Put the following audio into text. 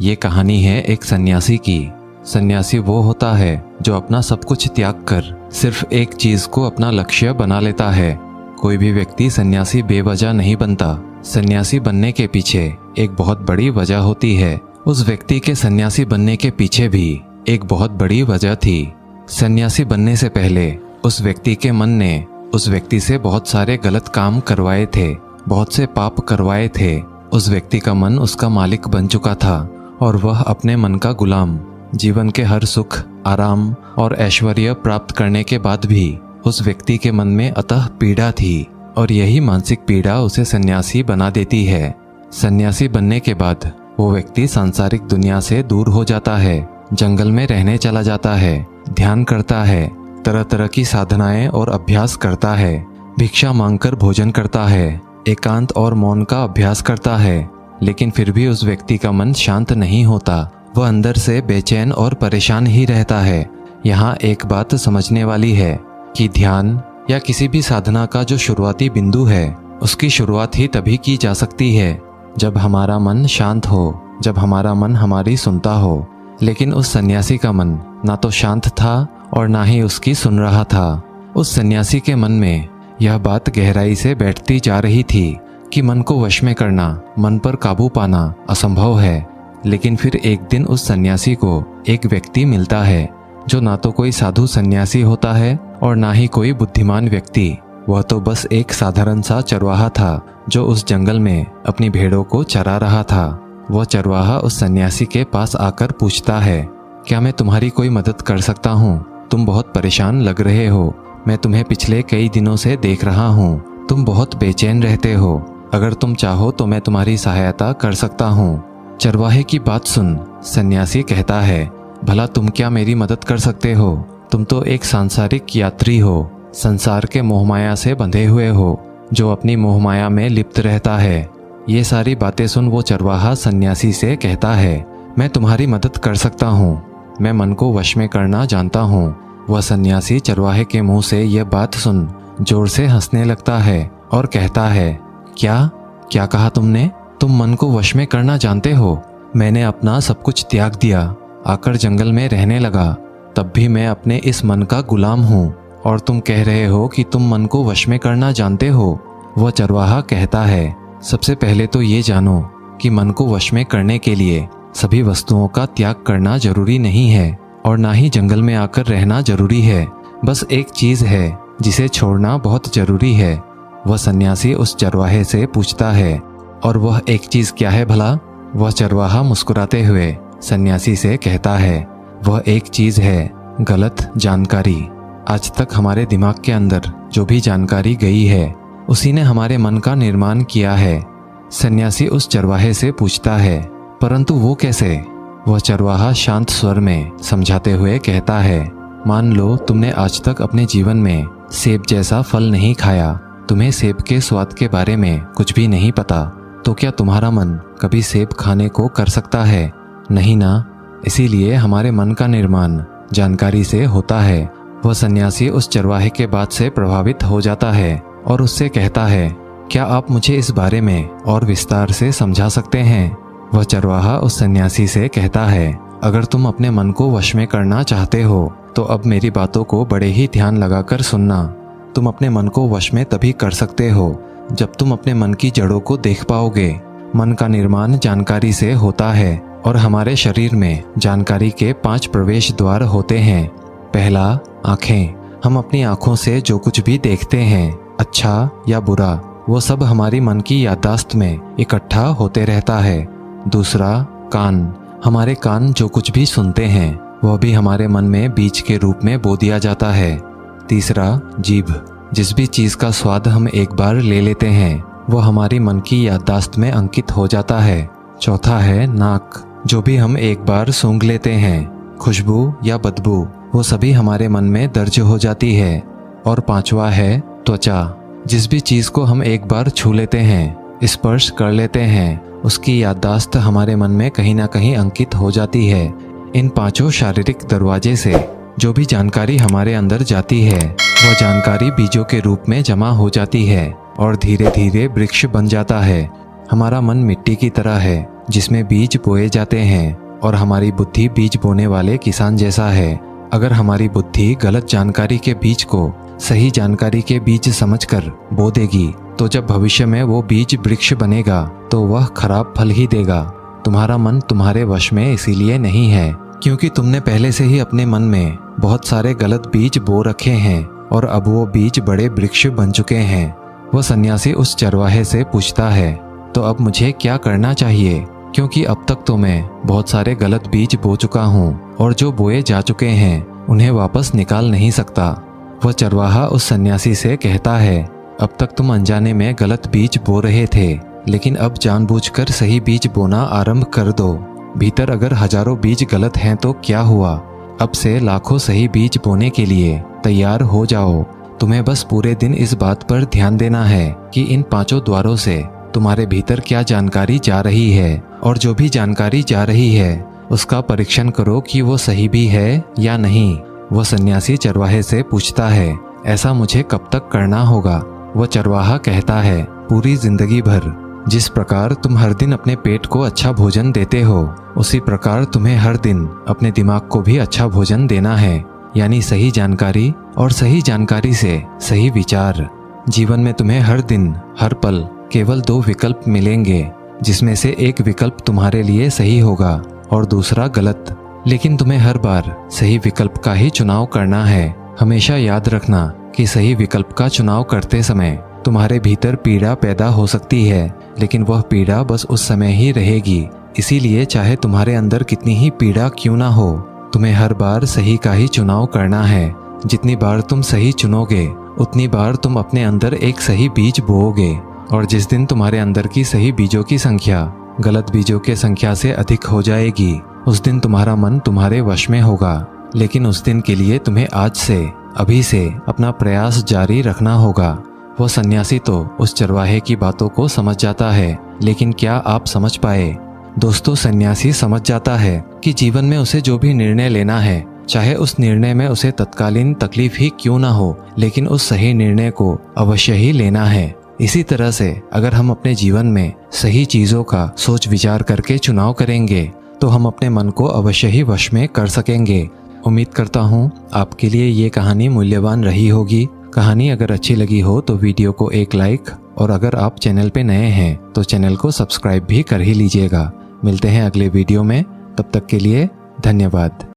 ये कहानी है एक सन्यासी की। सन्यासी वो होता है जो अपना सब कुछ त्याग कर सिर्फ एक चीज को अपना लक्ष्य बना लेता है। कोई भी व्यक्ति सन्यासी बेवजह नहीं बनता। सन्यासी बनने के पीछे एक बहुत बड़ी वजह होती है। उस व्यक्ति के सन्यासी बनने के पीछे भी एक बहुत बड़ी वजह थी। सन्यासी बनने से पहले उस व्यक्ति के मन ने उस व्यक्ति से बहुत सारे गलत काम करवाए थे, बहुत से पाप करवाए थे। उस व्यक्ति का मन उसका मालिक बन चुका था और वह अपने मन का गुलाम। जीवन के हर सुख, आराम और ऐश्वर्य प्राप्त करने के बाद भी उस व्यक्ति के मन में अतः पीड़ा थी और यही मानसिक पीड़ा उसे सन्यासी बना देती है। सन्यासी बनने के बाद वो व्यक्ति सांसारिक दुनिया से दूर हो जाता है, जंगल में रहने चला जाता है, ध्यान करता है, तरह तरह की साधनाएं और अभ्यास करता है, भिक्षा मांगकर भोजन करता है, एकांत और मौन का अभ्यास करता है। लेकिन फिर भी उस व्यक्ति का मन शांत नहीं होता। वह अंदर से बेचैन और परेशान ही रहता है। यहाँ एक बात समझने वाली है कि ध्यान या किसी भी साधना का जो शुरुआती बिंदु है उसकी शुरुआत ही तभी की जा सकती है जब हमारा मन शांत हो, जब हमारा मन हमारी सुनता हो। लेकिन उस सन्यासी का मन ना तो शांत था और ना ही उसकी सुन रहा था। उस सन्यासी के मन में यह बात गहराई से बैठती जा रही थी कि मन को वश में करना, मन पर काबू पाना असंभव है। लेकिन फिर एक दिन उस सन्यासी को एक व्यक्ति मिलता है जो ना तो कोई साधु सन्यासी होता है और ना ही कोई बुद्धिमान व्यक्ति। वह तो बस एक साधारण सा चरवाहा था जो उस जंगल में अपनी भेड़ों को चरा रहा था। वह चरवाहा उस सन्यासी के पास आकर पूछता है, क्या मैं तुम्हारी कोई मदद कर सकता हूँ? तुम बहुत परेशान लग रहे हो। मैं तुम्हें पिछले कई दिनों से देख रहा हूँ। तुम बहुत बेचैन रहते हो। अगर तुम चाहो तो मैं तुम्हारी सहायता कर सकता हूँ। चरवाहे की बात सुन सन्यासी कहता है, भला तुम क्या मेरी मदद कर सकते हो? तुम तो एक सांसारिक यात्री हो, संसार के मोहमाया से बंधे हुए हो, जो अपनी मोहमाया में लिप्त रहता है। ये सारी बातें सुन वो चरवाहा सन्यासी से कहता है, मैं तुम्हारी मदद कर सकता हूँ। मैं मन को वश में करना जानता हूँ। वह सन्यासी चरवाहे के मुंह से यह बात सुन जोर से हंसने लगता है और कहता है, क्या कहा तुमने? तुम मन को वश में करना जानते हो? मैंने अपना सब कुछ त्याग दिया, आकर जंगल में रहने लगा, तब भी मैं अपने इस मन का गुलाम हूँ और तुम कह रहे हो कि तुम मन को वश में करना जानते हो। वह चरवाहा कहता है, सबसे पहले तो ये जानो कि मन को वश में करने के लिए सभी वस्तुओं का त्याग करना जरूरी नहीं है और ना ही जंगल में आकर रहना जरूरी है। बस एक चीज है जिसे छोड़ना बहुत जरूरी है। वह सन्यासी उस चरवाहे से पूछता है, और वह एक चीज क्या है भला? वह चरवाहा मुस्कुराते हुए सन्यासी से कहता है, वह एक चीज है गलत जानकारी। आज तक हमारे दिमाग के अंदर जो भी जानकारी गई है उसी ने हमारे मन का निर्माण किया है। सन्यासी उस चरवाहे से पूछता है, परंतु वो कैसे? वह चरवाहा शांत स्वर में समझाते हुए कहता है, मान लो तुमने आज तक अपने जीवन में सेब जैसा फल नहीं खाया, तुम्हें सेब के स्वाद के बारे में कुछ भी नहीं पता, तो क्या तुम्हारा मन कभी सेब खाने को कर सकता है? नहीं ना। इसीलिए हमारे मन का निर्माण जानकारी से होता है। वह सन्यासी उस चरवाहे के बात से प्रभावित हो जाता है और उससे कहता है, क्या आप मुझे इस बारे में और विस्तार से समझा सकते हैं? वह चरवाहा उस सन्यासी से कहता है, अगर तुम अपने मन को वश में करना चाहते हो तो अब मेरी बातों को बड़े ही ध्यान लगाकर सुनना। तुम अपने मन को वश में तभी कर सकते हो जब तुम अपने मन की जड़ों को देख पाओगे। मन का निर्माण जानकारी से होता है और हमारे शरीर में जानकारी के 5 प्रवेश द्वार होते हैं। पहला, आँखें। हम अपनी आँखों से जो कुछ भी देखते हैं, अच्छा या बुरा, वो सब हमारी मन की याददाश्त में इकट्ठा होते रहता है। दूसरा, कान। हमारे कान जो कुछ भी सुनते हैं वह भी हमारे मन में बीज के रूप में बो दिया जाता है। तीसरा, जीभ। जिस भी चीज़ का स्वाद हम एक बार ले लेते हैं वह हमारी मन की याददाश्त में अंकित हो जाता है। चौथा है नाक। जो भी हम एक बार सूंघ लेते हैं, खुशबू या बदबू, वो सभी हमारे मन में दर्ज हो जाती है। और पांचवा है त्वचा। जिस भी चीज़ को हम एक बार छू लेते हैं, स्पर्श कर लेते हैं, उसकी याददाश्त हमारे मन में कहीं ना कहीं अंकित हो जाती है। इन 5 शारीरिक दरवाजे से जो भी जानकारी हमारे अंदर जाती है वह जानकारी बीजों के रूप में जमा हो जाती है और धीरे धीरे वृक्ष बन जाता है। हमारा मन मिट्टी की तरह है जिसमें बीज बोए जाते हैं, और हमारी बुद्धि बीज बोने वाले किसान जैसा है। अगर हमारी बुद्धि गलत जानकारी के बीज को सही जानकारी के बीज समझकर बो देगी, तो जब भविष्य में वो बीज वृक्ष बनेगा तो वह खराब फल ही देगा। तुम्हारा मन तुम्हारे वश में इसीलिए नहीं है क्योंकि तुमने पहले से ही अपने मन में बहुत सारे गलत बीज बो रखे हैं, और अब वो बीज बड़े वृक्ष बन चुके हैं। वह सन्यासी उस चरवाहे से पूछता है, तो अब मुझे क्या करना चाहिए, क्योंकि अब तक तो मैं बहुत सारे गलत बीज बो चुका हूँ और जो बोए जा चुके हैं उन्हें वापस निकाल नहीं सकता। वह चरवाहा उस सन्यासी से कहता है, अब तक तुम अनजाने में गलत बीज बो रहे थे, लेकिन अब जानबूझकर सही बीज बोना आरंभ कर दो। भीतर अगर हजारों बीज गलत हैं तो क्या हुआ, अब से लाखों सही बीज बोने के लिए तैयार हो जाओ। तुम्हें बस पूरे दिन इस बात पर ध्यान देना है कि इन 5 द्वारों से तुम्हारे भीतर क्या जानकारी जा रही है, और जो भी जानकारी जा रही है उसका परीक्षण करो कि वो सही भी है या नहीं। वह सन्यासी चरवाहे से पूछता है, ऐसा मुझे कब तक करना होगा? वह चरवाहा कहता है, पूरी जिंदगी भर। जिस प्रकार तुम हर दिन अपने पेट को अच्छा भोजन देते हो, उसी प्रकार तुम्हें हर दिन अपने दिमाग को भी अच्छा भोजन देना है, यानी सही जानकारी, और सही जानकारी से सही विचार। जीवन में तुम्हें हर दिन हर पल केवल 2 विकल्प मिलेंगे, जिसमें से एक विकल्प तुम्हारे लिए सही होगा और दूसरा गलत, लेकिन तुम्हें हर बार सही विकल्प का ही चुनाव करना है। हमेशा याद रखना कि सही विकल्प का चुनाव करते समय तुम्हारे भीतर पीड़ा पैदा हो सकती है, लेकिन वह पीड़ा बस उस समय ही रहेगी। इसीलिए चाहे तुम्हारे अंदर कितनी ही पीड़ा क्यों ना हो, तुम्हें हर बार सही का ही चुनाव करना है। जितनी बार तुम सही चुनोगे, उतनी बार तुम अपने अंदर एक सही बीज बोओगे, और जिस दिन तुम्हारे अंदर की सही बीजों की संख्या गलत बीजों के संख्या से अधिक हो जाएगी, उस दिन तुम्हारा मन तुम्हारे वश में होगा। लेकिन उस दिन के लिए तुम्हें आज से, अभी से अपना प्रयास जारी रखना होगा। वो सन्यासी तो उस चरवाहे की बातों को समझ जाता है, लेकिन क्या आप समझ पाए? दोस्तों, सन्यासी समझ जाता है कि जीवन में उसे जो भी निर्णय लेना है, चाहे उस निर्णय में उसे तत्कालीन तकलीफ ही क्यों ना हो, लेकिन उस सही निर्णय को अवश्य ही लेना है। इसी तरह से अगर हम अपने जीवन में सही चीजों का सोच विचार करके चुनाव करेंगे, तो हम अपने मन को अवश्य ही वश में कर सकेंगे। उम्मीद करता हूँ आपके लिए ये कहानी मूल्यवान रही होगी। कहानी अगर अच्छी लगी हो तो वीडियो को एक लाइक, और अगर आप चैनल पे नए हैं तो चैनल को सब्सक्राइब भी कर ही लीजिएगा। मिलते हैं अगले वीडियो में, तब तक के लिए धन्यवाद।